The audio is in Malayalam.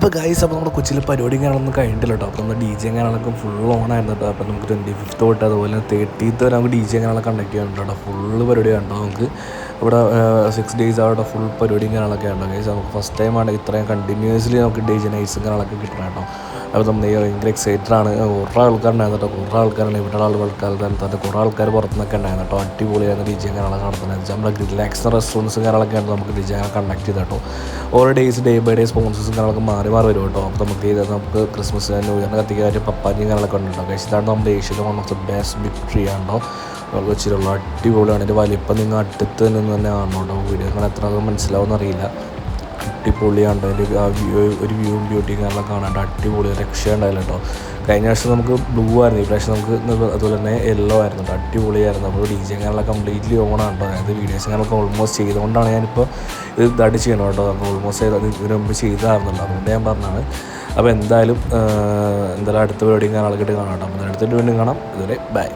അപ്പോൾ ഗൈസ് അപ്പോൾ നമ്മുടെ കൊച്ചിയിൽ പരിപാടി കാണാനൊന്നും കഴിഞ്ഞിട്ടില്ല കേട്ടോ. അപ്പോൾ നമ്മുടെ ഡി ജെ കാണാനൊക്കെ ഫുൾ ഓണായിരുന്നു കേട്ടോ. അപ്പോൾ നമുക്ക് 25th തൊട്ട് അതുപോലെ 30th വരെ നമുക്ക് ഡി ജെ കാണാനൊക്കെ കണ്ടക്ട് ചെയ്യുന്നുണ്ട് കേട്ടോ. ഫുള്ള് പരിപാടി കണ്ടോ നമുക്ക് ഇവിടെ 6 days അവിടെ ഫുൾ പരിപാടിയും കാണാനൊക്കെ ഉണ്ടോ ഗൈസ്. നമുക്ക് ഫസ്റ്റ് ടൈമാണ് ഇത്രയും കണ്ടിന്യൂസ്ലി നമുക്ക് ഡി ജെ നൈറ്റ്സും കാണാനൊക്കെ കിട്ടണം കേട്ടോ. അപ്പോൾ നമ്മൾ ഭയങ്കര എക്സൈറ്റഡ് ആണ്. കുറേ ആൾക്കാരുണ്ടായിരുന്നു കേട്ടോ. കുറേ ആൾക്കാരാണ് ഇവിടെ ആൾക്കാർ കുറേ ആൾക്കാർ പുറത്തുനിന്നൊക്കെ ഉണ്ടായിരുന്നു കേട്ടോ. അടിപൊളിയായിരുന്നു ഡി ജെ കാണാനൊക്കെ നടത്തുന്നത്. നമ്മുടെ റിലാക്സ് റെസ്റ്റോറൻറ്റ്സും കാര്യങ്ങളൊക്കെ ആണ് നമുക്ക് ഡി ജെ കണ്ടക്ട് ചെയ്ത് കേട്ടോ. ഓരോ ഡേ ബൈ ഡേ സ്പോൺസേഴ്സും കാര്യങ്ങളൊക്കെ മാറി വരും കേട്ടോ. അപ്പോൾ നമുക്ക് ക്രിസ്മസ് ന്യൂ ഇയറിന് കത്തിക്കാറ്റ് പപ്പാജിയും കാര്യങ്ങളൊക്കെ ഉണ്ടോ ഗൈസ്. ഇതാണ് നമ്മുടെ ഏഷ്യയിലെ one of the best big tree ആണോ നമുക്ക് വെച്ചിട്ടുള്ള അടിപൊളിയാണ്. എൻ്റെ വലിപ്പം നിങ്ങൾ അടുത്ത് നിന്ന് തന്നെ കാണണം. വീഡിയോ നിങ്ങൾ എത്ര മനസ്സിലാവുമെന്ന് അറിയില്ല. അടിപൊളിയാണ് അതിൻ്റെ ഒരു വ്യൂവും ബ്യൂട്ടിയും കാര്യങ്ങളൊക്കെ കാണാണ്ട് അടിപൊളി രക്ഷയുണ്ടായില്ല കേട്ടോ. കഴിഞ്ഞ വർഷം നമുക്ക് ബ്ലൂ ആയിരുന്നു, ഈ പ്രാവശ്യം നമുക്ക് അതുപോലെ തന്നെ യെല്ലോ ആയിരുന്നു കേട്ടോ. അടിപൊളിയായിരുന്നു. നമ്മൾ ഡി ജെ കാര്യങ്ങളൊക്കെ കംപ്ലീറ്റ്ലി ഓണാണ് കേട്ടോ. അതായത് വീഡിയോസ് കാര്യങ്ങളൊക്കെ ഓൾമോസ്റ്റ് ചെയ്തുകൊണ്ടാണ് ഞാനിപ്പോൾ ഇത് ഇതായിട്ട് ചെയ്യണം കേട്ടോ. നമുക്ക് ഓൾമോസ്റ്റ് ഇതിന് മുമ്പ് ചെയ്തായിരുന്നല്ലോ, അതുകൊണ്ട് ഞാൻ പറഞ്ഞതാണ്. അപ്പോൾ എന്തായാലും അടുത്ത പരിപാടിയും കാര്യങ്ങളൊക്കെ ഇട്ട് കാണാം കേട്ടോ. അപ്പോൾ അടുത്ത വീണ്ടും കാണാം. ഇതുവരെ ബൈ.